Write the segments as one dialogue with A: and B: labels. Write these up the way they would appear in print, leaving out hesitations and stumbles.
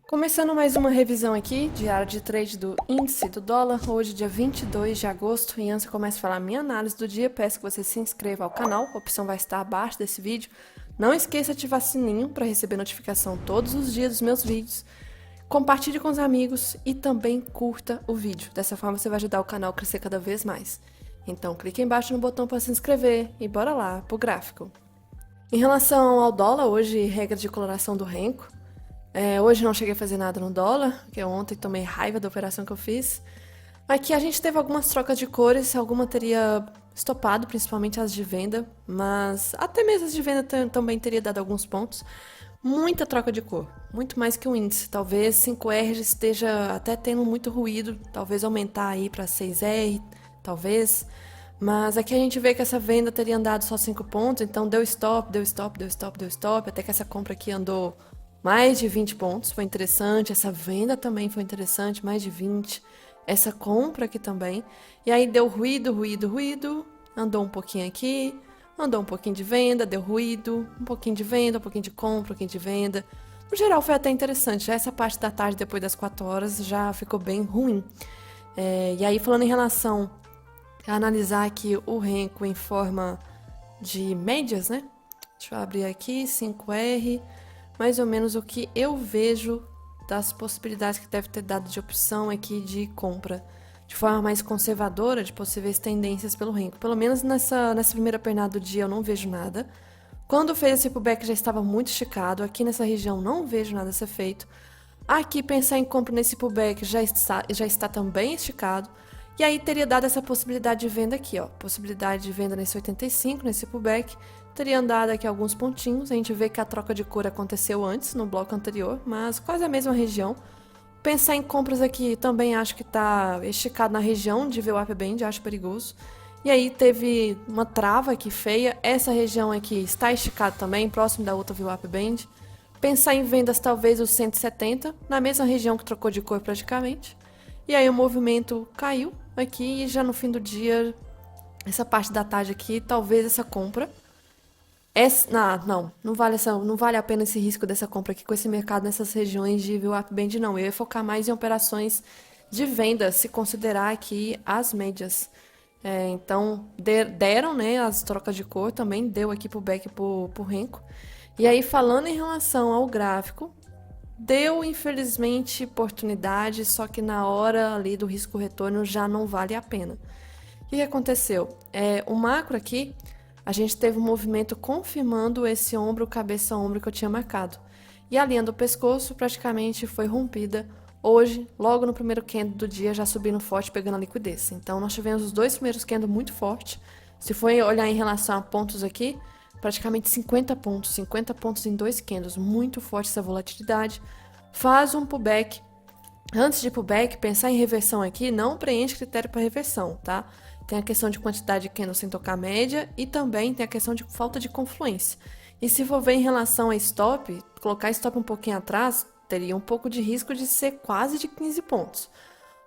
A: Começando mais uma revisão aqui, diário de trade do índice do dólar, hoje dia 22 de agosto, e antes eu começo a falar a minha análise do dia, peço que você se inscreva ao canal, a opção vai estar abaixo desse vídeo. Não esqueça de ativar o sininho para receber notificação todos os dias dos meus vídeos. Compartilhe com os amigos e também curta o vídeo, dessa forma você vai ajudar o canal a crescer cada vez mais. Então clique embaixo no botão para se inscrever e bora lá pro gráfico. Em relação ao dólar, hoje regra de coloração do Renko. Hoje não cheguei a fazer nada no dólar, porque ontem tomei raiva da operação que eu fiz. Aqui a gente teve algumas trocas de cores, alguma teria estopado, principalmente as de venda, mas até mesmo as de venda também teria dado alguns pontos. Muita troca de cor, muito mais que o índice. Talvez 5R esteja até tendo muito ruído, talvez aumentar aí para 6R, talvez. Mas aqui a gente vê que essa venda teria andado só 5 pontos, então deu stop, deu stop, deu stop, deu stop, até que essa compra aqui andou mais de 20 pontos, foi interessante. Essa venda também foi interessante, mais de 20. Essa compra aqui também. E aí deu ruído, ruído, ruído. Andou um pouquinho aqui, andou um pouquinho de venda, deu ruído, um pouquinho de venda, um pouquinho de compra, um pouquinho de venda. No geral foi até interessante. Já essa parte da tarde, depois das 4 horas, já ficou bem ruim. E aí falando em relação a analisar aqui o Renko em forma de médias, né? Deixa eu abrir aqui, 5R. Mais ou menos o que eu vejo das possibilidades que deve ter dado de opção aqui de compra de forma mais conservadora, de possíveis tendências pelo Renko. Pelo menos nessa primeira pernada do dia eu não vejo nada. Quando fez esse pullback já estava muito esticado. Aqui nessa região não vejo nada ser feito. Aqui pensar em compra nesse pullback já está também esticado. E aí teria dado essa possibilidade de venda aqui, ó. Possibilidade de venda nesse 85, nesse pullback. Teria andado aqui alguns pontinhos. A gente vê que a troca de cor aconteceu antes, no bloco anterior, mas quase a mesma região. Pensar em compras aqui também acho que está esticado na região de VWAP Band, acho perigoso. E aí teve uma trava aqui feia. Essa região aqui está esticada também, próximo da outra VWAP Band. Pensar em vendas talvez os 170, na mesma região que trocou de cor praticamente. E aí o movimento caiu aqui e já no fim do dia, essa parte da tarde aqui, talvez essa compra. Não vale a pena esse risco dessa compra aqui com esse mercado nessas regiões de VWAP Band, não. Eu ia focar mais em operações de venda, se considerar aqui as médias. Então, deram, né, as trocas de cor, também deu aqui pro back pro Renko. E aí, falando em relação ao gráfico, deu, infelizmente, oportunidade, só que na hora ali do risco-retorno já não vale a pena. O que aconteceu? O macro aqui, a gente teve um movimento confirmando esse ombro, cabeça a ombro que eu tinha marcado. E a linha do pescoço praticamente foi rompida hoje, logo no primeiro candle do dia, já subindo forte, pegando a liquidez. Então, nós tivemos os dois primeiros candles muito fortes. Se for olhar em relação a pontos aqui, praticamente 50 pontos em dois candles, muito forte essa volatilidade. Faz um pullback. Antes de pullback, pensar em reversão aqui, não preenche critério para reversão, tá? Tem a questão de quantidade de candles sem tocar a média e também tem a questão de falta de confluência. E se for ver em relação a stop, colocar stop um pouquinho atrás, teria um pouco de risco de ser quase de 15 pontos.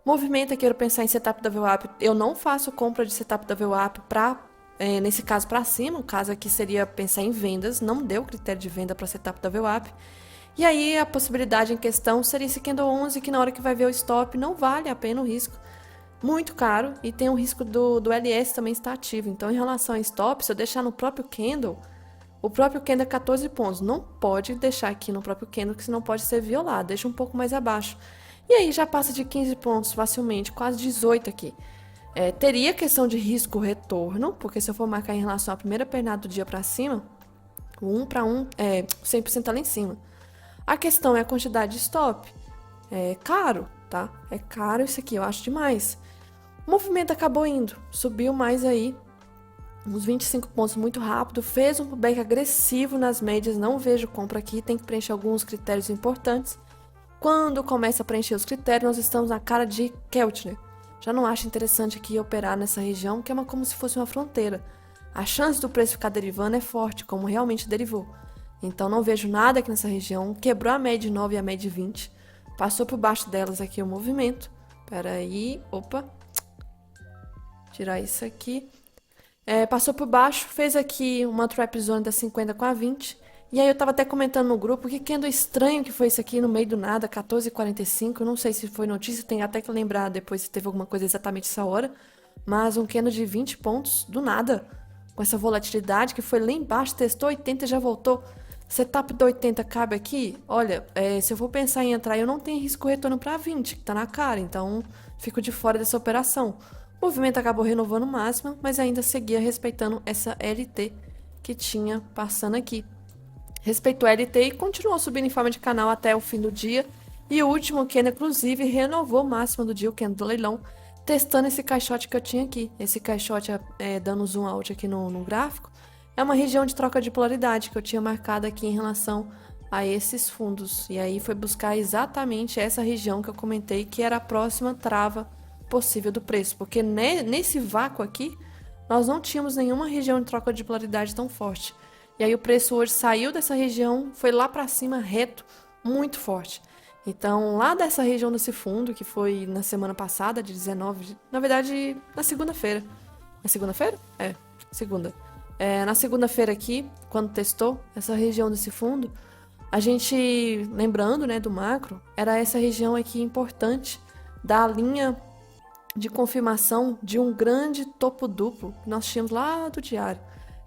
A: Movimento aqui, eu pensar em setup da VWAP, eu não faço compra de setup da VWAP para nesse caso para cima, o caso aqui seria pensar em vendas, não deu critério de venda para setup da VWAP. E aí a possibilidade em questão seria esse candle 11, que na hora que vai ver o stop não vale a pena o risco. Muito caro, e tem o risco do LS também estar ativo. Então, em relação a stop, se eu deixar no próprio candle, o próprio candle é 14 pontos. Não pode deixar aqui no próprio candle, que senão pode ser violado. Deixa um pouco mais abaixo. E aí já passa de 15 pontos facilmente, quase 18 aqui. Teria questão de risco-retorno, porque se eu for marcar em relação à primeira pernada do dia para cima, o 1 para 1 é 100% lá em cima. A questão é a quantidade de stop. É caro, tá? É caro isso aqui, eu acho demais. O movimento acabou indo, subiu mais aí, uns 25 pontos muito rápido, fez um pullback agressivo nas médias, não vejo compra aqui, tem que preencher alguns critérios importantes. Quando começa a preencher os critérios, nós estamos na cara de Keltner. Já não acho interessante aqui operar nessa região, que é como se fosse uma fronteira. A chance do preço ficar derivando é forte, como realmente derivou. Então não vejo nada aqui nessa região, quebrou a média 9 e a média 20, passou por baixo delas aqui o movimento. Peraí, opa, tirar isso aqui. Passou por baixo, fez aqui uma trap zone da 50 com a 20, E aí eu tava até comentando no grupo que candle estranho que foi isso aqui no meio do nada, 14h45. Não sei se foi notícia, tem até que lembrar depois se teve alguma coisa exatamente essa hora. Mas um candle de 20 pontos, do nada. Com essa volatilidade que foi lá embaixo, testou 80 e já voltou. Setup do 80 cabe aqui? Olha, se eu for pensar em entrar, eu não tenho risco retorno para 20, que tá na cara. Então, fico de fora dessa operação. O movimento acabou renovando o máximo, mas ainda seguia respeitando essa LT que tinha passando aqui. Respeitou a LT e continuou subindo em forma de canal até o fim do dia. E o último candle, inclusive, renovou o máximo do dia, o candle do leilão, testando esse caixote que eu tinha aqui. Esse caixote, dando zoom out aqui no gráfico, é uma região de troca de polaridade que eu tinha marcado aqui em relação a esses fundos. E aí foi buscar exatamente essa região que eu comentei, que era a próxima trava possível do preço. Porque nesse vácuo aqui, nós não tínhamos nenhuma região de troca de polaridade tão forte. E aí o preço hoje saiu dessa região, foi lá para cima reto, muito forte. Então, lá dessa região desse fundo, que foi na semana passada, de 19, na verdade, na segunda-feira. Na segunda-feira? Segunda. Na segunda-feira aqui, quando testou essa região desse fundo, a gente, lembrando, né, do macro, era essa região aqui importante da linha de confirmação de um grande topo duplo que nós tínhamos lá do diário.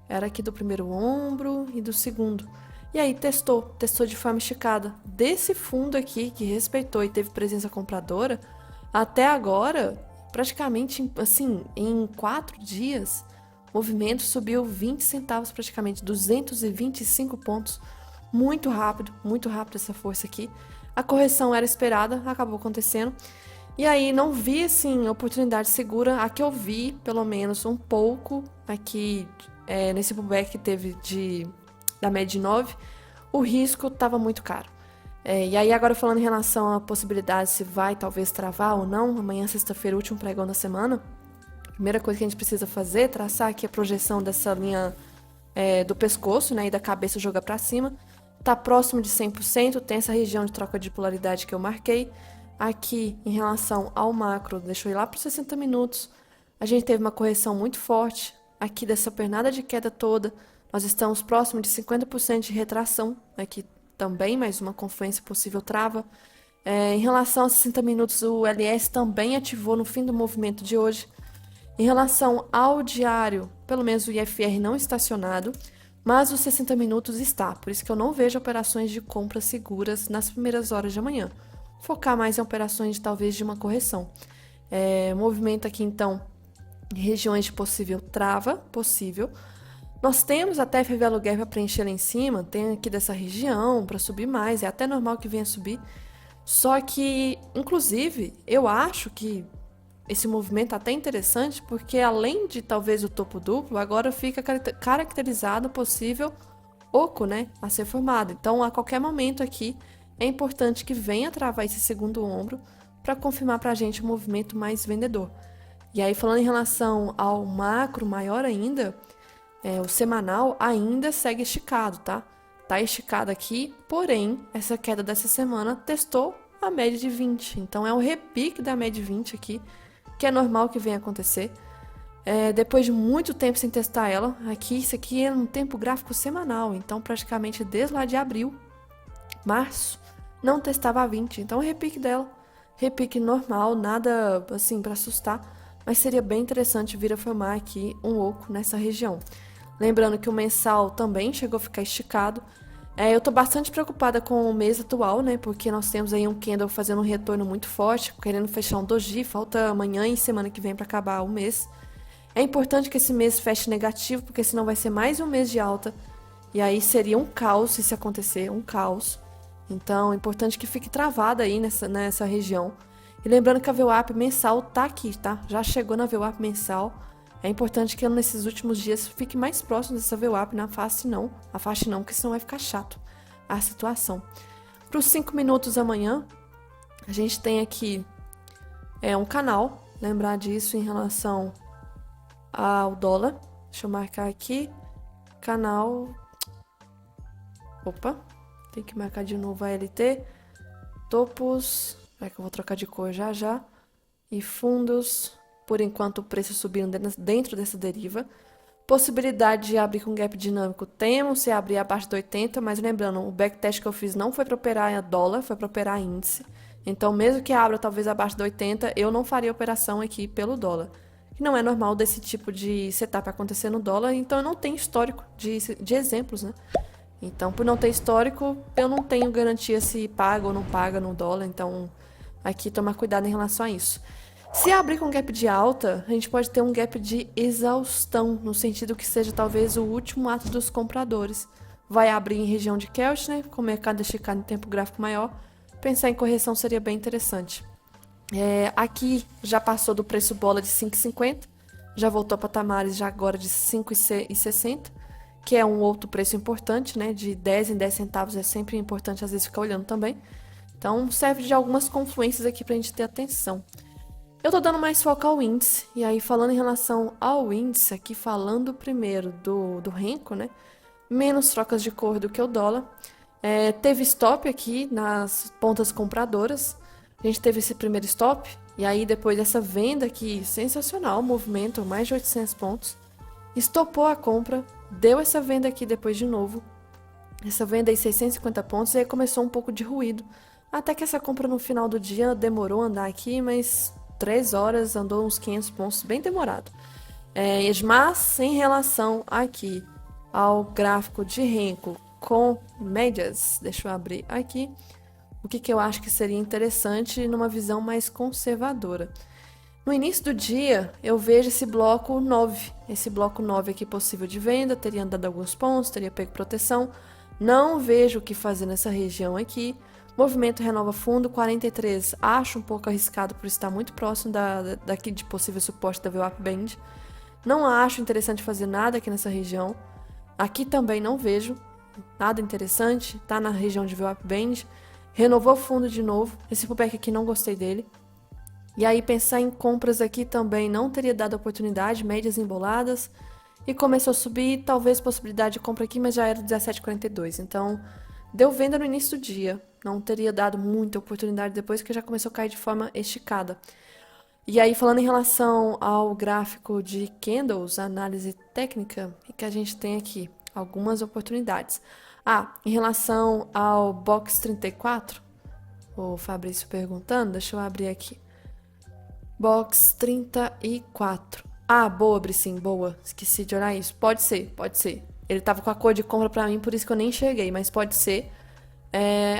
A: Era aqui do primeiro ombro e do segundo. E aí testou de forma esticada. Desse fundo aqui, que respeitou e teve presença compradora, até agora, praticamente, assim, em 4 dias, o movimento subiu 20 centavos praticamente, 225 pontos. Muito rápido essa força aqui. A correção era esperada, acabou acontecendo. E aí não vi, assim, oportunidade segura. A que eu vi, pelo menos, um pouco aqui nesse pullback que teve da média de 9, o risco estava muito caro. E aí agora falando em relação à possibilidade se vai talvez travar ou não, amanhã sexta-feira, último pregão da semana, a primeira coisa que a gente precisa fazer é traçar aqui a projeção dessa linha do pescoço, né, e da cabeça jogar para cima. Tá próximo de 100%, tem essa região de troca de polaridade que eu marquei. Aqui, em relação ao macro, deixa eu ir lá para os 60 minutos, a gente teve uma correção muito forte. Aqui dessa pernada de queda toda, nós estamos próximo de 50% de retração. Aqui também, mais uma confluência possível trava. Em relação a 60 minutos, o LS também ativou no fim do movimento de hoje. Em relação ao diário, pelo menos o IFR não estacionado, mas os 60 minutos está. Por isso que eu não vejo operações de compra seguras nas primeiras horas de amanhã. Focar mais em operações talvez de uma correção. Movimento aqui então, regiões de possível trava, possível. Nós temos até FV aluguel para preencher lá em cima, tem aqui dessa região para subir mais, é até normal que venha subir. Só que, inclusive, eu acho que esse movimento é até interessante, porque além de talvez o topo duplo, agora fica caracterizado possível oco, né, a ser formado. Então, a qualquer momento aqui, é importante que venha travar esse segundo ombro para confirmar para a gente um movimento mais vendedor. E aí, falando em relação ao macro maior ainda, o semanal ainda segue esticado, tá? Tá esticado aqui, porém, essa queda dessa semana testou a média de 20. Então, é um repique da média de 20 aqui, que é normal que venha acontecer. Depois de muito tempo sem testar ela, isso aqui é um tempo gráfico semanal, então praticamente desde lá de abril, março, não testava a 20. Então, o repique dela, repique normal, nada assim para assustar, mas seria bem interessante vir a formar aqui um oco nessa região. Lembrando que o mensal também chegou a ficar esticado. Eu tô bastante preocupada com o mês atual, né? Porque nós temos aí um candle fazendo um retorno muito forte, querendo fechar um doji, falta amanhã e semana que vem para acabar o mês. É importante que esse mês feche negativo, porque senão vai ser mais um mês de alta. E aí seria um caos se isso acontecer, um caos. Então, é importante que fique travada aí nessa região. E lembrando que a VWAP mensal tá aqui, tá? Já chegou na VWAP mensal. É importante que nesses últimos dias fique mais próximo dessa VWAP, não afaste não, porque senão vai ficar chato a situação. Para os 5 minutos amanhã, a gente tem aqui um canal, lembrar disso em relação ao dólar. Deixa eu marcar aqui, canal, opa, tem que marcar de novo a LT, topos, é que eu vou trocar de cor já, e fundos. Por enquanto, o preço subindo dentro dessa deriva. Possibilidade de abrir com gap dinâmico temos se abrir abaixo de 80, mas lembrando, o backtest que eu fiz não foi para operar em dólar, foi para operar em índice. Então, mesmo que abra talvez abaixo de 80, eu não faria operação aqui pelo dólar. Que não é normal desse tipo de setup acontecer no dólar, então eu não tenho histórico de exemplos, né? Então, por não ter histórico, eu não tenho garantia se paga ou não paga no dólar, então aqui tomar cuidado em relação a isso. Se abrir com gap de alta, a gente pode ter um gap de exaustão, no sentido que seja talvez o último ato dos compradores. Vai abrir em região de Keltner, com o mercado esticado em tempo gráfico maior. Pensar em correção seria bem interessante. Aqui já passou do preço bola de 5,50, já voltou a patamares já agora de 5,60, que é um outro preço importante, né? De 10 em 10 centavos é sempre importante às vezes ficar olhando também. Então serve de algumas confluências aqui pra gente ter atenção. Eu tô dando mais foco ao índice, e aí falando em relação ao índice, aqui falando primeiro do Renko, né? Menos trocas de cor do que o dólar. Teve stop aqui nas pontas compradoras. A gente teve esse primeiro stop, e aí depois dessa venda aqui, sensacional, movimento, mais de 800 pontos. Estopou a compra, deu essa venda aqui depois de novo. Essa venda aí 650 pontos, e aí começou um pouco de ruído. Até que essa compra no final do dia demorou a andar aqui, mas 3 horas andou uns 500 pontos, bem demorado. Mas em relação aqui ao gráfico de Renko com médias, deixa eu abrir aqui, o que eu acho que seria interessante numa visão mais conservadora. No início do dia, eu vejo esse bloco 9. Esse bloco 9 aqui possível de venda, teria andado alguns pontos, teria pego proteção. Não vejo o que fazer nessa região aqui. Movimento renova fundo, 43. Acho um pouco arriscado por estar muito próximo daqui de possível suporte da VWAP Band. Não acho interessante fazer nada aqui nessa região. Aqui também não vejo nada interessante. Tá na região de VWAP Band. Renovou fundo de novo. Esse pullback aqui não gostei dele. E aí pensar em compras aqui também não teria dado oportunidade, médias emboladas. E começou a subir, talvez possibilidade de compra aqui, mas já era 17,42. Então, deu venda no início do dia. Não teria dado muita oportunidade depois, que já começou a cair de forma esticada. E aí, falando em relação ao gráfico de candles, análise técnica, o que a gente tem aqui? Algumas oportunidades. Em relação ao box 34, o Fabrício perguntando, deixa eu abrir aqui. Box 34. Boa, Bricim, boa. Esqueci de olhar isso. Pode ser, pode ser. Ele tava com a cor de compra pra mim, por isso que eu nem cheguei, mas pode ser.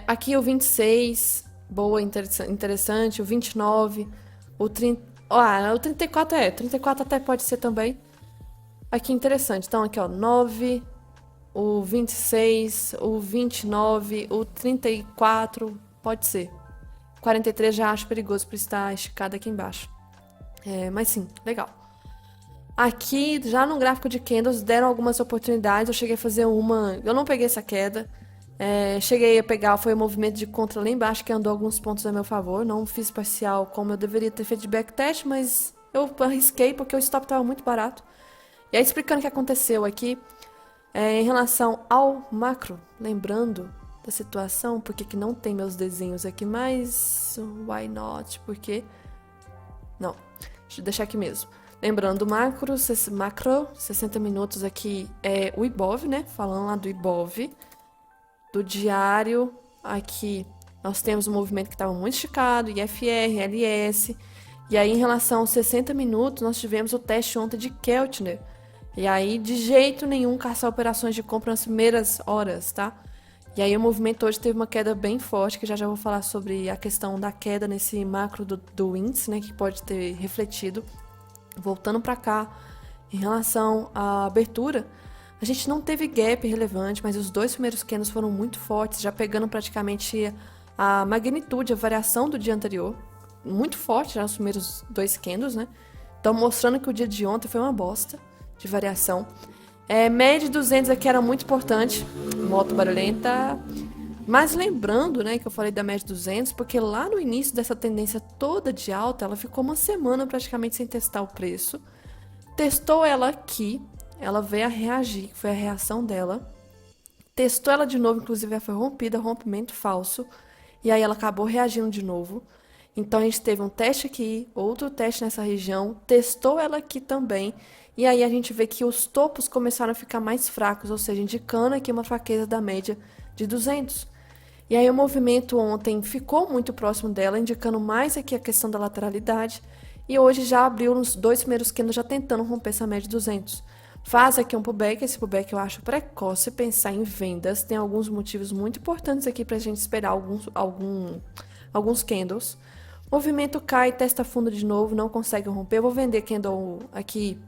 A: Aqui o 26, boa, interessante. O 29, o 30. O 34 34 até pode ser também. Aqui interessante. Então, aqui, ó, 9, o 26, o 29, o 34, pode ser. 43 já acho perigoso por estar esticado aqui embaixo. Mas sim, legal. Aqui, já no gráfico de candles, deram algumas oportunidades. Eu cheguei a fazer uma. Eu não peguei essa queda. Cheguei a pegar, foi o movimento de contra lá embaixo, que andou alguns pontos a meu favor. Não fiz parcial como eu deveria ter feito de backtest, mas eu arrisquei porque o stop estava muito barato. E aí, explicando o que aconteceu aqui, em relação ao macro, lembrando da situação, porque que não tem meus desenhos aqui, mas why not? Porque não, deixa eu deixar aqui mesmo. Lembrando do macro, 60 minutos aqui é o Ibov, né? Falando lá do Ibov, do diário, aqui nós temos um movimento que estava muito esticado, IFR, LS, e aí em relação aos 60 minutos, nós tivemos o teste ontem de Keltner, e aí de jeito nenhum caçar operações de compra nas primeiras horas, tá? E aí o movimento hoje teve uma queda bem forte, que já vou falar sobre a questão da queda nesse macro do índice, né, que pode ter refletido. Voltando para cá, em relação à abertura, a gente não teve gap relevante, mas os dois primeiros candles foram muito fortes, já pegando praticamente a magnitude, a variação do dia anterior. Muito forte já os primeiros dois candles, né? Então mostrando que o dia de ontem foi uma bosta de variação. Média de 200 aqui era muito importante, moto barulhenta. Mas lembrando, né, que eu falei da média de 200, porque lá no início dessa tendência toda de alta, ela ficou uma semana praticamente sem testar o preço. Testou ela aqui, ela veio a reagir, foi a reação dela. Testou ela de novo, inclusive ela foi rompida, rompimento falso. E aí ela acabou reagindo de novo. Então a gente teve um teste aqui, outro teste nessa região, testou ela aqui também. E aí a gente vê que os topos começaram a ficar mais fracos, ou seja, indicando aqui uma fraqueza da média de 200. E aí o movimento ontem ficou muito próximo dela, indicando mais aqui a questão da lateralidade. E hoje já abriu nos dois primeiros candles, já tentando romper essa média de 200. Faz aqui um pullback, esse pullback eu acho precoce pensar em vendas. Tem alguns motivos muito importantes aqui para a gente esperar alguns candles. Movimento cai, testa fundo de novo, não consegue romper. Eu vou vender candle aqui,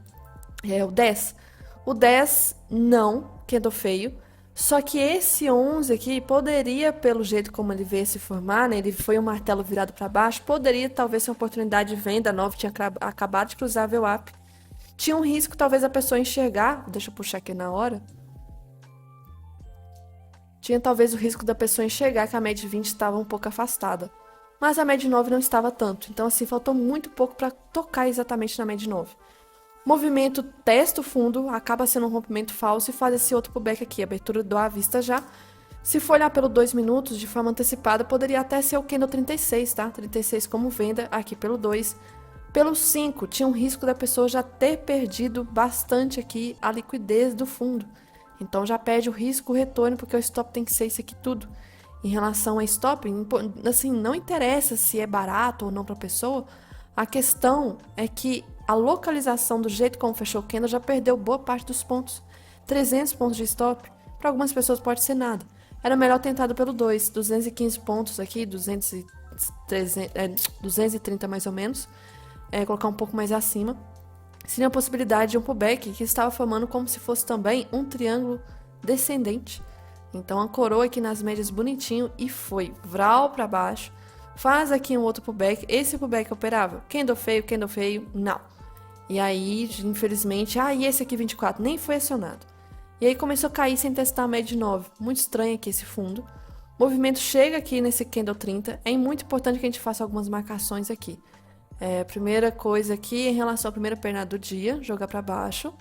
A: o 10. O 10 não, candle feio. Só que esse 11 aqui poderia, pelo jeito como ele veio se formar, né, ele foi um martelo virado para baixo, poderia talvez ser uma oportunidade de venda. A 9 tinha acabado de cruzar a VWAP. Tinha um risco talvez a pessoa enxergar, deixa eu puxar aqui na hora. Tinha talvez o risco da pessoa enxergar que a média de 20 estava um pouco afastada. Mas a média de 9 não estava tanto, então assim, faltou muito pouco para tocar exatamente na média de 9. Movimento testa o fundo, acaba sendo um rompimento falso e faz esse outro pullback aqui, abertura do à vista já. Se for olhar pelo 2 minutos de forma antecipada, poderia até ser o candle 36, tá? 36 como venda, aqui pelo 2. Pelo 5, tinha um risco da pessoa já ter perdido bastante aqui a liquidez do fundo. Então já perde o risco, o retorno, porque o stop tem que ser isso aqui tudo. Em relação a stop, assim, não interessa se é barato ou não para a pessoa, a questão é que a localização do jeito como fechou o candle já perdeu boa parte dos pontos. 300 pontos de stop, para algumas pessoas pode ser nada. Era melhor tentado pelo 2, 215 pontos aqui, 230 mais ou menos, colocar um pouco mais acima. Seria a possibilidade de um pullback que estava formando como se fosse também um triângulo descendente. Então ancorou aqui nas médias bonitinho e foi vral para baixo. Faz aqui um outro pullback. Esse pullback operável. Candle feio, não. E aí, infelizmente, e esse aqui 24 nem foi acionado. E aí começou a cair sem testar a média de 9. Muito estranho aqui esse fundo. O movimento chega aqui nesse candle 30. É muito importante que a gente faça algumas marcações aqui. Primeira coisa aqui, em relação à primeira perna do dia, jogar para baixo.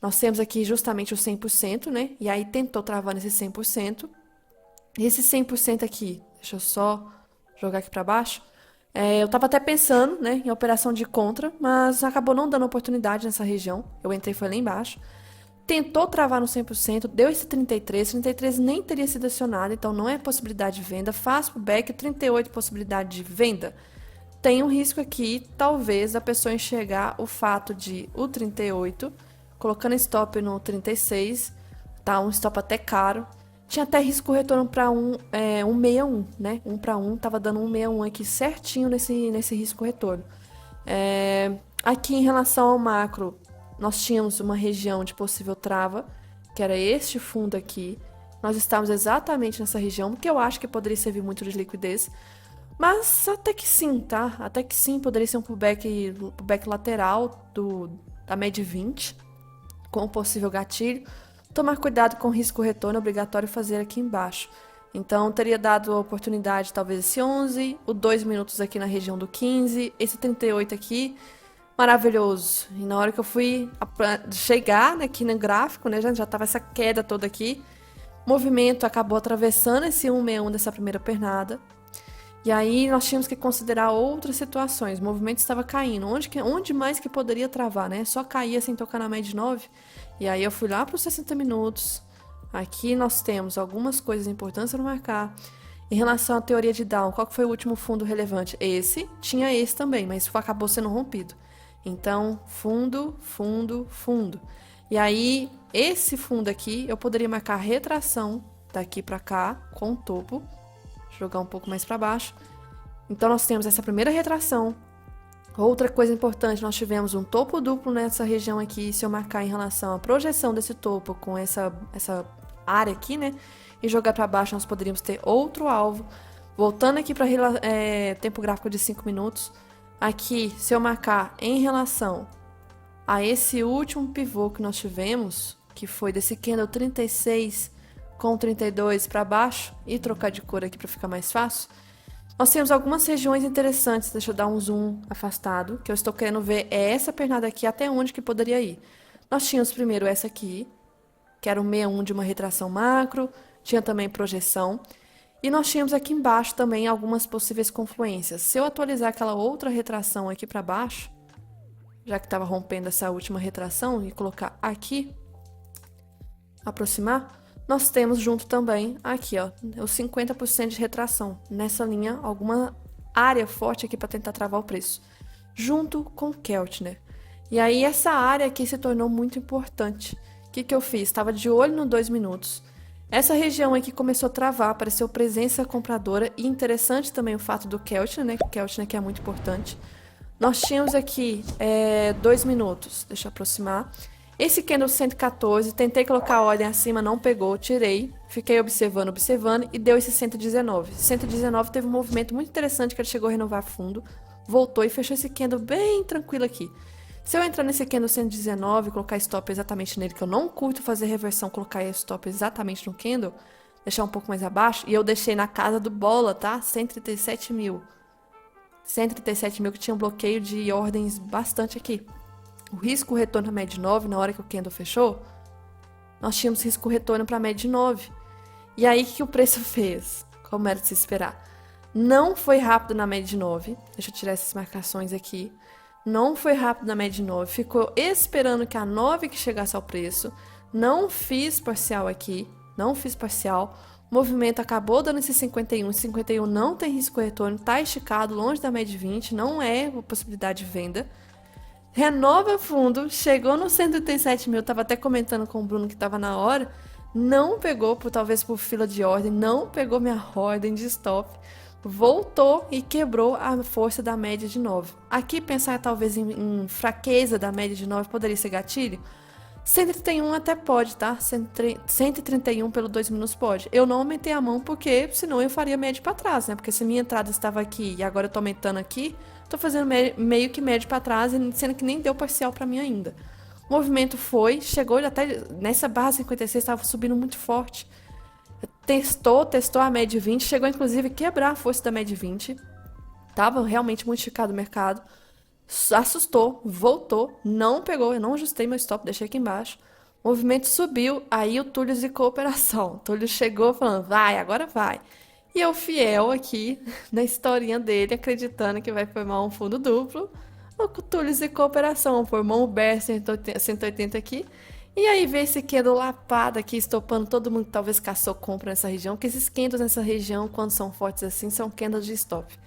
A: Nós temos aqui justamente o 100%, né? E aí tentou travar nesse 100%. Esse 100% aqui, deixa eu só jogar aqui para baixo. Eu tava até pensando, né, em operação de contra, mas acabou não dando oportunidade nessa região. Eu entrei, foi lá embaixo. Tentou travar no 100%, deu esse 33 nem teria sido acionado, então não é possibilidade de venda. Faz pro back, 38 possibilidade de venda. Tem um risco aqui, talvez, da pessoa enxergar o fato de o 38, colocando stop no 36, tá? Um stop até caro. Tinha até risco retorno para 161, né? 1 para 1, tava dando 161 aqui certinho nesse risco retorno. Aqui em relação ao macro, nós tínhamos uma região de possível trava, que era este fundo aqui. Nós estávamos exatamente nessa região, que eu acho que poderia servir muito de liquidez. Mas até que sim, tá? Até que sim, poderia ser um pullback lateral da média 20, com possível gatilho. Tomar cuidado com o risco retorno, obrigatório fazer aqui embaixo. Então, teria dado a oportunidade, talvez esse 11, o 2 minutos aqui na região do 15, esse 38 aqui, maravilhoso. E na hora que eu fui chegar aqui no gráfico, né, já tava essa queda toda aqui, o movimento acabou atravessando esse 161 dessa primeira pernada. E aí nós tínhamos que considerar outras situações. O movimento estava caindo. Onde mais que poderia travar, né? Só caía sem tocar na média de 9. E aí eu fui lá para os 60 minutos. Aqui nós temos algumas coisas importantes para marcar. Em relação à teoria de Down, qual que foi o último fundo relevante? Esse. Tinha esse também, mas acabou sendo rompido. Então, fundo, fundo, fundo. E aí, esse fundo aqui, eu poderia marcar retração daqui para cá, com o topo. Jogar um pouco mais para baixo. Então, nós temos essa primeira retração. Outra coisa importante, nós tivemos um topo duplo nessa região aqui. Se eu marcar em relação à projeção desse topo com essa área aqui, né? E jogar para baixo, nós poderíamos ter outro alvo. Voltando aqui para tempo gráfico de 5 minutos. Aqui, se eu marcar em relação a esse último pivô que nós tivemos, que foi desse candle 36 com 32 para baixo, e trocar de cor aqui para ficar mais fácil, nós temos algumas regiões interessantes. Deixa eu dar um zoom afastado, que eu estou querendo ver essa pernada aqui, até onde que poderia ir. Nós tínhamos primeiro essa aqui, que era o 61 de uma retração macro, tinha também projeção, e nós tínhamos aqui embaixo também algumas possíveis confluências. Se eu atualizar aquela outra retração aqui para baixo, já que estava rompendo essa última retração, e colocar aqui, aproximar, nós temos junto também aqui, ó, os 50% de retração. Nessa linha, alguma área forte aqui para tentar travar o preço, junto com Keltner. E aí essa área aqui se tornou muito importante. O que eu fiz? Estava de olho no 2 minutos. Essa região aqui começou a travar, apareceu presença compradora. E interessante também o fato do Keltner, né? Keltner que é muito importante. Nós tínhamos aqui 2 minutos. Deixa eu aproximar. Esse candle 114, tentei colocar a ordem acima, não pegou, tirei. Fiquei observando e deu esse 119. 119 teve um movimento muito interessante que ele chegou a renovar fundo, voltou e fechou esse candle bem tranquilo aqui. Se eu entrar nesse candle 119 e colocar stop exatamente nele, que eu não curto fazer reversão, colocar stop exatamente no candle, deixar um pouco mais abaixo, e eu deixei na casa do bola, tá? 137 mil. 137 mil que tinha um bloqueio de ordens bastante aqui. O risco retorno à média de 9, na hora que o candle fechou, nós tínhamos risco retorno para a média de 9. E aí, o que o preço fez? Como era de se esperar? Não foi rápido na média de 9. Deixa eu tirar essas marcações aqui. Não foi rápido na média de 9. Ficou esperando que a 9 que chegasse ao preço. Não fiz parcial aqui. Não fiz parcial. O movimento acabou dando esse 51. 51 não tem risco retorno. Está esticado, longe da média de 20. Não é possibilidade de venda. Renova fundo, chegou no 137 mil, tava até comentando com o Bruno que tava na hora, não pegou, talvez por fila de ordem, não pegou minha ordem de stop, voltou e quebrou a força da média de 9. Aqui pensar talvez em fraqueza da média de 9 poderia ser gatilho? 131 até pode, tá? 131 pelo 2 minutos pode. Eu não aumentei a mão porque senão eu faria médio para trás, né? Porque se minha entrada estava aqui e agora eu tô aumentando aqui, tô fazendo meio que médio para trás, sendo que nem deu parcial para mim ainda. O movimento foi, chegou até nessa barra 56, estava subindo muito forte. Testou a média 20, chegou inclusive a quebrar a força da média 20. Tava realmente muito esticado o mercado. Assustou, voltou, não pegou, eu não ajustei meu stop, deixei aqui embaixo. O movimento subiu, aí o Túlio zicou a operação. O Túlio chegou falando, vai, agora vai. E eu fiel aqui na historinha dele, acreditando que vai formar um fundo duplo. O Túlio zicou a operação, formou um bear 180 aqui. E aí veio esse candle lapado aqui, estopando todo mundo que talvez caçou compra nessa região, porque esses candles nessa região, quando são fortes assim, são candles de stop.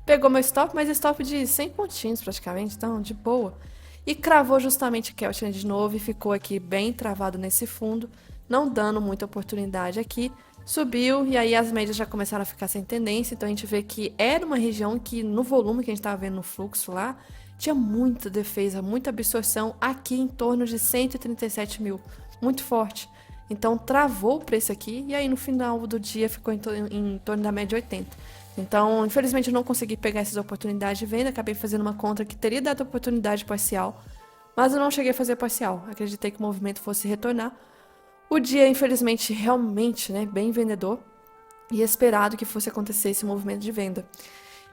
A: Pegou meu stop, mas stop de 100 pontinhos praticamente, então de boa. E cravou justamente o Keltner de novo e ficou aqui bem travado nesse fundo, não dando muita oportunidade aqui. Subiu e aí as médias já começaram a ficar sem tendência, então a gente vê que era uma região que no volume que a gente estava vendo no fluxo lá, tinha muita defesa, muita absorção aqui em torno de 137 mil, muito forte. Então travou o preço aqui e aí no final do dia ficou em torno da média 80. Então, infelizmente, eu não consegui pegar essas oportunidades de venda. Acabei fazendo uma conta que teria dado oportunidade parcial, mas eu não cheguei a fazer parcial. Acreditei que o movimento fosse retornar. O dia, infelizmente, realmente, né, bem vendedor e esperado que fosse acontecer esse movimento de venda.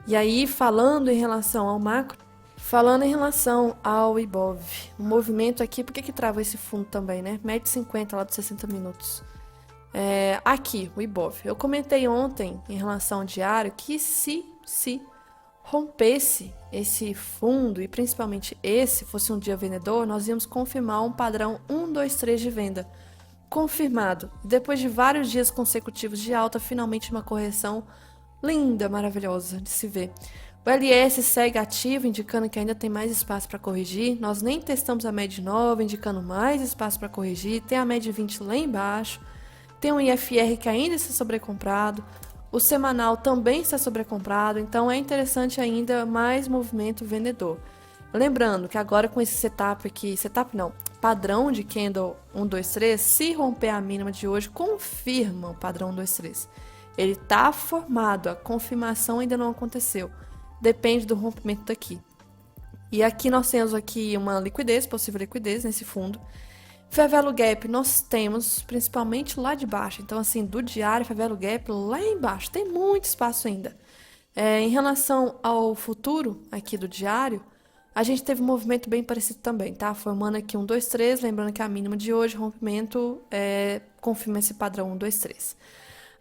A: E aí, falando em relação ao macro, falando em relação ao Ibov, o movimento aqui, por que travou esse fundo também, né? Média 50 lá dos 60 minutos. Aqui, o Ibov. Eu comentei ontem em relação ao diário que se rompesse esse fundo e principalmente esse fosse um dia vendedor, nós íamos confirmar um padrão 1, 2, 3 de venda. Confirmado. Depois de vários dias consecutivos de alta, finalmente uma correção linda, maravilhosa de se ver. O LS segue ativo, indicando que ainda tem mais espaço para corrigir. Nós nem testamos a média 9, indicando mais espaço para corrigir. Tem a média 20 lá embaixo. Tem um IFR que ainda está sobrecomprado. O semanal também está sobrecomprado. Então é interessante ainda mais movimento vendedor. Lembrando que agora com esse setup aqui, padrão de candle 1, 2, 3, se romper a mínima de hoje, confirma o padrão 1, 2, 3. Ele está formado, a confirmação ainda não aconteceu. Depende do rompimento daqui. E aqui nós temos aqui uma liquidez, possível liquidez nesse fundo. Fair Value Gap nós temos principalmente lá de baixo. Então, assim, do diário, Fair Value Gap lá embaixo. Tem muito espaço ainda. Em relação ao futuro aqui do diário, a gente teve um movimento bem parecido também, tá? Formando aqui 1, 2, 3. Lembrando que a mínima de hoje, rompimento, confirma esse padrão 1, 2, 3.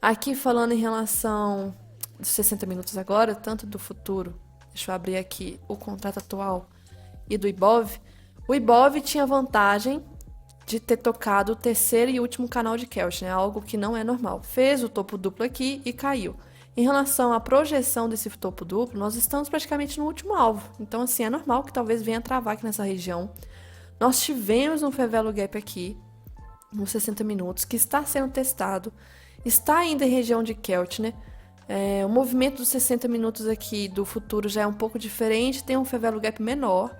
A: Aqui falando em relação dos 60 minutos agora, tanto do futuro, deixa eu abrir aqui o contrato atual e do Ibov, o Ibov tinha vantagem de ter tocado o terceiro e último canal de Keltner, algo que não é normal. Fez o topo duplo aqui e caiu. Em relação à projeção desse topo duplo, nós estamos praticamente no último alvo. Então, assim, é normal que talvez venha travar aqui nessa região. Nós tivemos um Fevelo Gap aqui, nos 60 minutos, que está sendo testado. Está ainda em região de Keltner. O movimento dos 60 minutos aqui do futuro já é um pouco diferente. Tem um Fevelo Gap menor.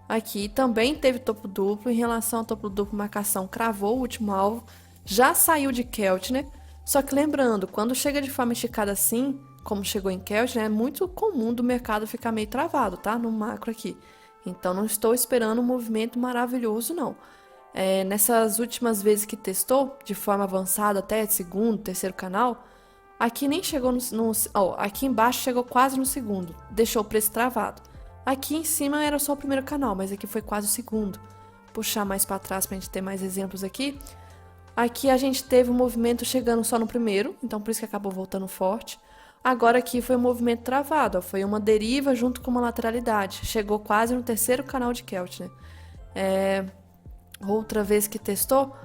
A: Aqui também teve topo duplo. Em relação ao topo duplo, marcação cravou o último alvo. Já saiu de Keltner. Só que lembrando, quando chega de forma esticada assim, como chegou em Keltner, é muito comum do mercado ficar meio travado, tá? No macro aqui. Então não estou esperando um movimento maravilhoso, não. Nessas últimas vezes que testou, de forma avançada até segundo, terceiro canal, aqui nem chegou aqui embaixo chegou quase no segundo, deixou o preço travado. Aqui em cima era só o primeiro canal, mas aqui foi quase o segundo. Puxar mais para trás para a gente ter mais exemplos aqui. Aqui a gente teve um movimento chegando só no primeiro, então por isso que acabou voltando forte. Agora aqui foi um movimento travado, foi uma deriva junto com uma lateralidade. Chegou quase no terceiro canal de Keltner. Outra vez que testou,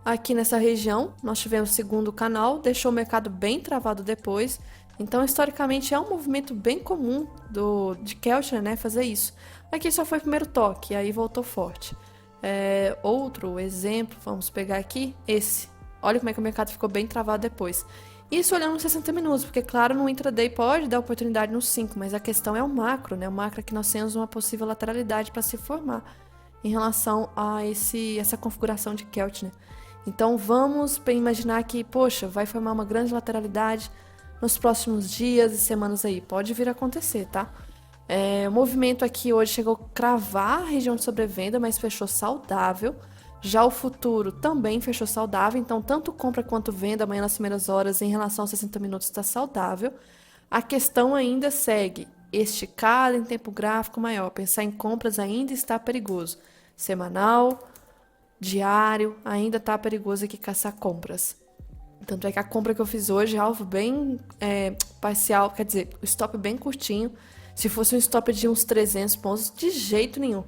A: aqui nessa região, nós tivemos o segundo canal, deixou o mercado bem travado depois. Então, historicamente, é um movimento bem comum de Keltner, né, fazer isso. Aqui só foi o primeiro toque, aí voltou forte. Outro exemplo, vamos pegar aqui, esse. Olha como é que o mercado ficou bem travado depois. Isso olhando nos 60 minutos, porque claro, no intraday pode dar oportunidade nos 5, mas a questão é o macro, né? O macro é que nós temos uma possível lateralidade para se formar em relação a essa configuração de Keltner. Então vamos imaginar que, poxa, vai formar uma grande lateralidade nos próximos dias e semanas aí. Pode vir a acontecer, tá? O movimento aqui hoje chegou a cravar a região de sobrevenda, mas fechou saudável. Já o futuro também fechou saudável, então tanto compra quanto venda amanhã nas primeiras horas em relação aos 60 minutos está saudável. A questão ainda segue esticada em tempo gráfico maior. Pensar em compras ainda está perigoso. Semanal, diário, ainda está perigoso aqui caçar compras. Tanto é que a compra que eu fiz hoje é alvo bem parcial, quer dizer, o stop bem curtinho. Se fosse um stop de uns 300 pontos, de jeito nenhum.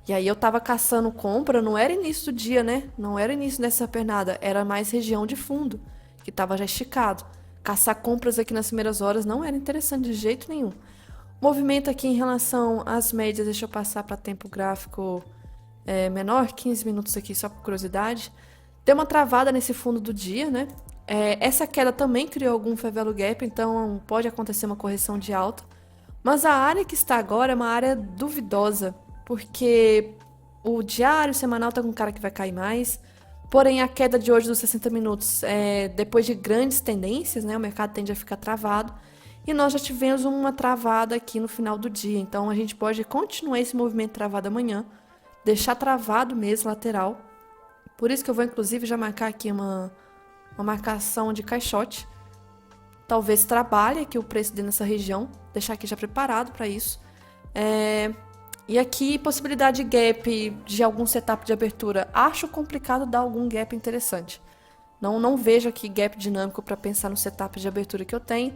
A: E aí eu tava caçando compra, não era início do dia, né? Não era início dessa pernada, era mais região de fundo, que tava já esticado. Caçar compras aqui nas primeiras horas não era interessante de jeito nenhum. Movimento aqui em relação às médias, deixa eu passar para tempo gráfico menor, 15 minutos aqui só por curiosidade. Deu uma travada nesse fundo do dia, né? Essa queda também criou algum Fevelo Gap, então pode acontecer uma correção de alta. Mas a área que está agora é uma área duvidosa, porque o diário semanal tá com cara que vai cair mais. Porém, a queda de hoje dos 60 minutos depois de grandes tendências, né? O mercado tende a ficar travado. E nós já tivemos uma travada aqui no final do dia. Então, a gente pode continuar esse movimento travado amanhã. Deixar travado mesmo, lateral. Por isso que eu vou, inclusive, já marcar aqui uma marcação de caixote. Talvez trabalhe aqui o preço dentro dessa região. Deixar aqui já preparado para isso. E aqui, possibilidade de gap de algum setup de abertura. Acho complicado dar algum gap interessante. Não vejo aqui gap dinâmico para pensar no setup de abertura que eu tenho.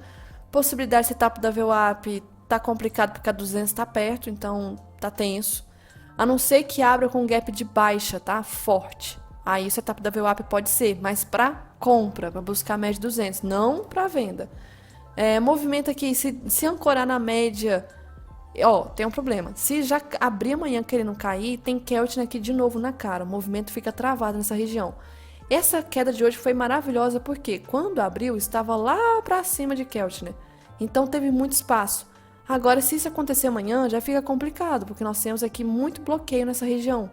A: Possibilidade de setup da VWAP tá complicado porque a 200 tá perto, então tá tenso. A não ser que abra com gap de baixa, tá? Forte. Aí o setup da VWAP pode ser, mas para compra, para buscar a média de 200, não para venda. Movimento aqui, se ancorar na média... tem um problema. Se já abrir amanhã querendo cair, tem Keltner aqui de novo na cara. O movimento fica travado nessa região. Essa queda de hoje foi maravilhosa porque quando abriu, estava lá para cima de Keltner. Então teve muito espaço. Agora, se isso acontecer amanhã, já fica complicado, porque nós temos aqui muito bloqueio nessa região.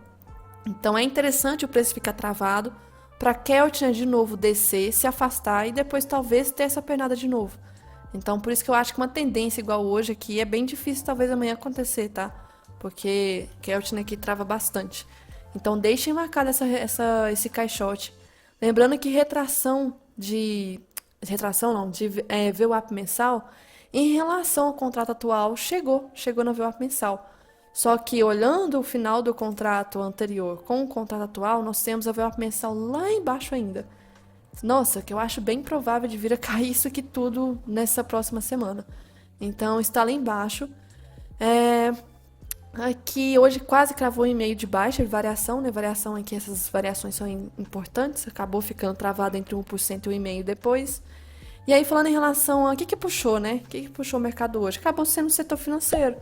A: Então é interessante o preço ficar travado para Keltner de novo descer, se afastar e depois talvez ter essa pernada de novo. Então, por isso que eu acho que uma tendência igual hoje aqui é bem difícil talvez amanhã acontecer, tá? Porque Keltner aqui trava bastante. Então, deixem marcado esse caixote. Lembrando que de VWAP mensal, em relação ao contrato atual, chegou na VWAP mensal. Só que olhando o final do contrato anterior com o contrato atual, nós temos a VWAP mensal lá embaixo ainda. Nossa, que eu acho bem provável de vir a cair isso aqui tudo nessa próxima semana. Então, está lá embaixo. Aqui hoje quase cravou em meio de baixa de variação, né? Variação aqui, essas variações são importantes, acabou ficando travado entre 1% e 1,5% depois. E aí, falando em relação a o que puxou, né? O que puxou o mercado hoje? Acabou sendo o setor financeiro,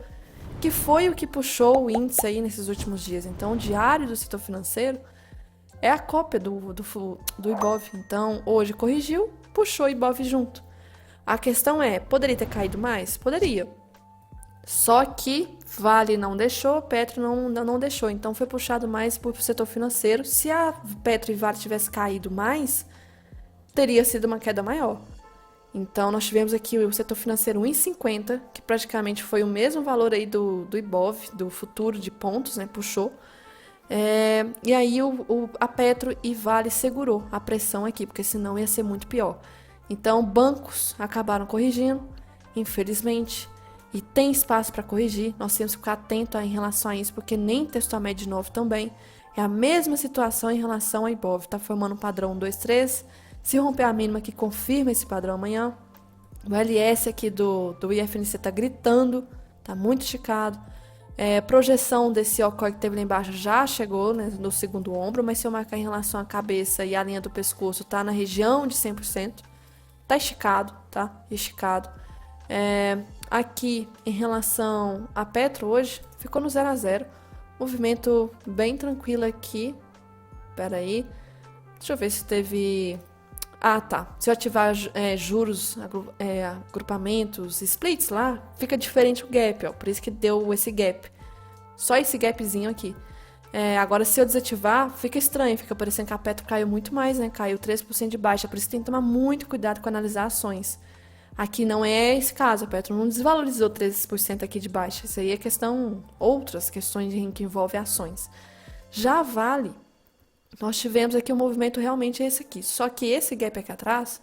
A: que foi o que puxou o índice aí nesses últimos dias. Então, o diário do setor financeiro é a cópia do Ibov. Então, hoje corrigiu, puxou o Ibov junto. A questão é, poderia ter caído mais? Poderia. Só que Vale não deixou, Petro não deixou. Então, foi puxado mais para o setor financeiro. Se a Petro e Vale tivesse caído mais, teria sido uma queda maior. Então, nós tivemos aqui o setor financeiro 1,50, que praticamente foi o mesmo valor aí do Ibov, do futuro de pontos, né? Puxou. E aí a Petro e Vale segurou a pressão aqui, porque senão ia ser muito pior. Então, bancos acabaram corrigindo, infelizmente, e tem espaço para corrigir. Nós temos que ficar atento em relação a isso, porque nem testou a média de novo também. É a mesma situação em relação ao Ibov. Está formando um padrão 1, 2, 3. Se romper a mínima, que confirma esse padrão amanhã. O LS aqui do IFNC está gritando, está muito esticado. Projeção desse OCOI que teve lá embaixo já chegou, né, no segundo ombro, mas se eu marcar em relação à cabeça e à linha do pescoço, tá na região de 100%. Tá esticado, tá? Esticado. Aqui, em relação a Petro, hoje, ficou no 0 a 0. Movimento bem tranquilo aqui. Pera aí. Deixa eu ver se teve... Ah, tá. Se eu ativar juros, agrupamentos, splits lá, fica diferente o gap, ó. Por isso que deu esse gap. Só esse gapzinho aqui. Agora, se eu desativar, fica estranho. Fica parecendo que a Petro caiu muito mais, né? Caiu 3% de baixa. Por isso tem que tomar muito cuidado com analisar ações. Aqui não é esse caso. A Petro não desvalorizou 3% aqui de baixa. Isso aí é outras questões que envolvem ações. Já Vale... Nós tivemos aqui um movimento realmente esse aqui. Só que esse gap aqui atrás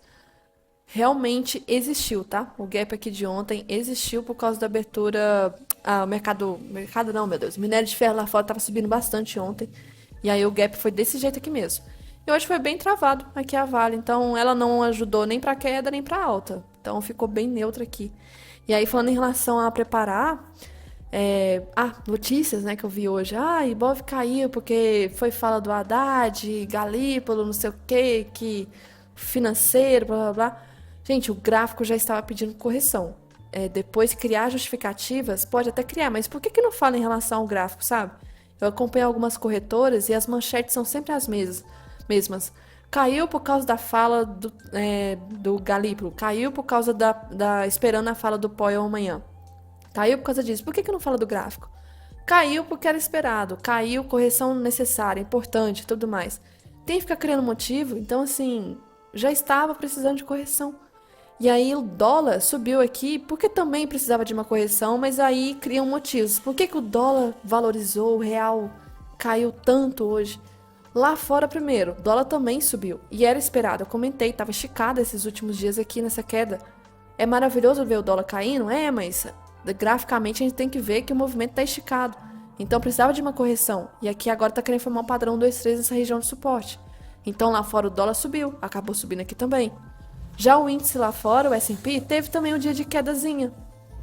A: realmente existiu, tá? O gap aqui de ontem existiu por causa da abertura... o mercado não, meu Deus. Minério de ferro lá fora estava subindo bastante ontem. E aí o gap foi desse jeito aqui mesmo. E hoje foi bem travado aqui a Vale. Então ela não ajudou nem para queda nem para alta. Então ficou bem neutra aqui. E aí falando em relação a preparar... notícias, né, que eu vi hoje. Ibov caiu porque foi fala do Haddad, Galípolo, não sei o quê, que financeiro, blá blá blá. Gente, o gráfico já estava pedindo correção. Depois criar justificativas, pode até criar, mas por que não fala em relação ao gráfico, sabe? Eu acompanho algumas corretoras e as manchetes são sempre as mesmas. Caiu por causa da fala do Galípolo, caiu por causa esperando a fala do Powell amanhã. Caiu por causa disso. Por que não fala do gráfico? Caiu porque era esperado. Caiu, correção necessária, importante e tudo mais. Tem que ficar criando motivo. Então, assim, já estava precisando de correção. E aí o dólar subiu aqui porque também precisava de uma correção, mas aí criam motivos. Por que o dólar valorizou, o real caiu tanto hoje? Lá fora, primeiro, o dólar também subiu. E era esperado. Eu comentei, estava esticado esses últimos dias aqui nessa queda. É maravilhoso ver o dólar caindo? Mas... graficamente a gente tem que ver que o movimento está esticado. Então precisava de uma correção. E aqui agora está querendo formar um padrão 2, 3 nessa região de suporte. Então lá fora o dólar subiu, acabou subindo aqui também. Já o índice lá fora, o S&P, teve também um dia de quedazinha.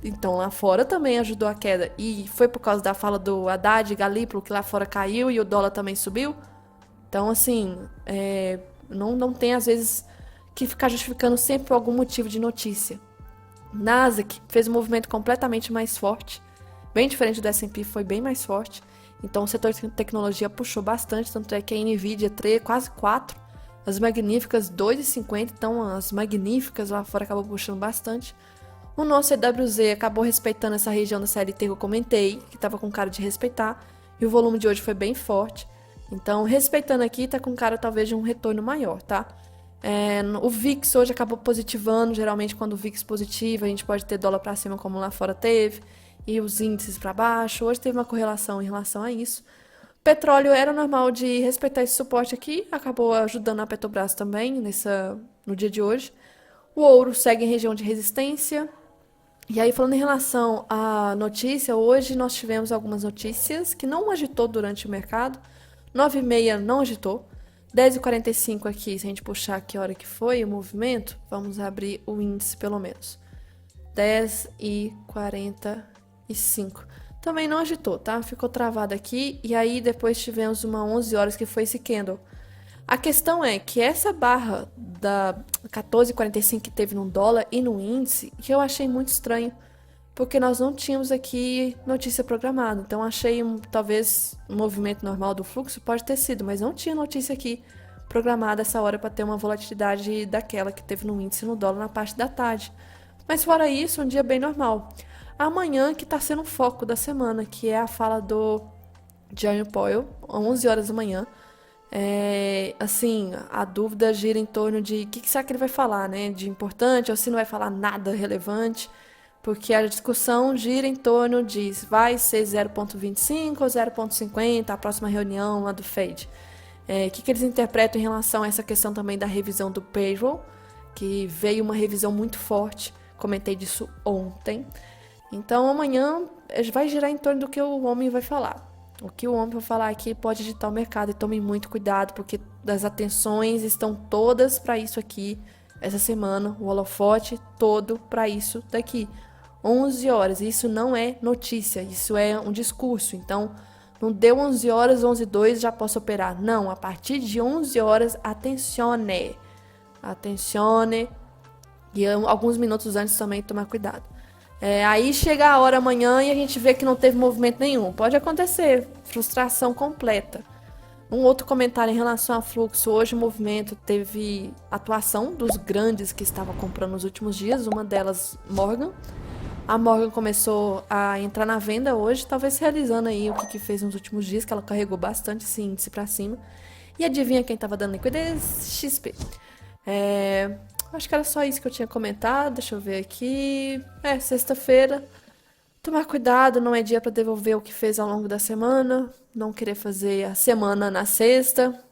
A: Então lá fora também ajudou a queda. E foi por causa da fala do Haddad, Galípolo, que lá fora caiu e o dólar também subiu. Então assim, não tem às vezes que ficar justificando sempre por algum motivo de notícia. Nasdaq fez um movimento completamente mais forte, bem diferente do S&P, foi bem mais forte. Então o setor de tecnologia puxou bastante, tanto é que a Nvidia quase 4, as magníficas 2,50, então as magníficas lá fora acabou puxando bastante. O nosso EWZ acabou respeitando essa região da CLT que eu comentei, que estava com cara de respeitar, e o volume de hoje foi bem forte. Então respeitando aqui, tá com cara talvez de um retorno maior, tá? O VIX hoje acabou positivando. Geralmente quando o VIX positiva a gente pode ter dólar para cima como lá fora teve, e os índices para baixo. Hoje teve uma correlação em relação a isso. Petróleo era normal de respeitar esse suporte aqui, acabou ajudando a Petrobras também no dia de hoje. O ouro segue em região de resistência. E aí falando em relação à notícia, hoje nós tivemos algumas notícias que não agitou durante o mercado. 9h30 não agitou. 10h45 aqui, se a gente puxar aqui a hora que foi o movimento, vamos abrir o índice pelo menos. 10h45. Também não agitou, tá? Ficou travado aqui. E aí depois tivemos uma 11 horas que foi esse candle. A questão é que essa barra da 14,45 que teve no dólar e no índice, que eu achei muito estranho, porque nós não tínhamos aqui notícia programada. Então achei talvez um movimento normal do fluxo, pode ter sido, mas não tinha notícia aqui programada essa hora para ter uma volatilidade daquela que teve no índice e no dólar na parte da tarde. Mas fora isso, um dia bem normal. Amanhã que está sendo o foco da semana, que é a fala do Jerome Powell, 11 horas da manhã. Assim, a dúvida gira em torno de o que será que ele vai falar, né? De importante ou se não vai falar nada relevante, porque a discussão gira em torno de vai ser 0,25 ou 0,50 a próxima reunião lá do Fed. Que eles interpretam em relação a essa questão também da revisão do payroll, que veio uma revisão muito forte, comentei disso ontem. Então amanhã vai girar em torno do que o homem vai falar. O que o homem vai falar aqui pode agitar o mercado e tomem muito cuidado, porque as atenções estão todas para isso aqui essa semana, o holofote todo para isso daqui. 11 horas, isso não é notícia, isso é um discurso. Então, não deu 11 horas, 11:02 já posso operar. Não, a partir de 11 horas, atencione. Atencione. E alguns minutos antes também tomar cuidado. Aí chega a hora amanhã e a gente vê que não teve movimento nenhum. Pode acontecer, frustração completa. Um outro comentário em relação a fluxo. Hoje o movimento teve atuação dos grandes que estavam comprando nos últimos dias. Uma delas, Morgan. A Morgan começou a entrar na venda hoje, talvez realizando aí o que fez nos últimos dias, que ela carregou bastante esse índice para cima. E adivinha quem estava dando liquidez? XP. Acho que era só isso que eu tinha comentado. Deixa eu ver aqui. Sexta-feira. Tomar cuidado, não é dia para devolver o que fez ao longo da semana. Não querer fazer a semana na sexta.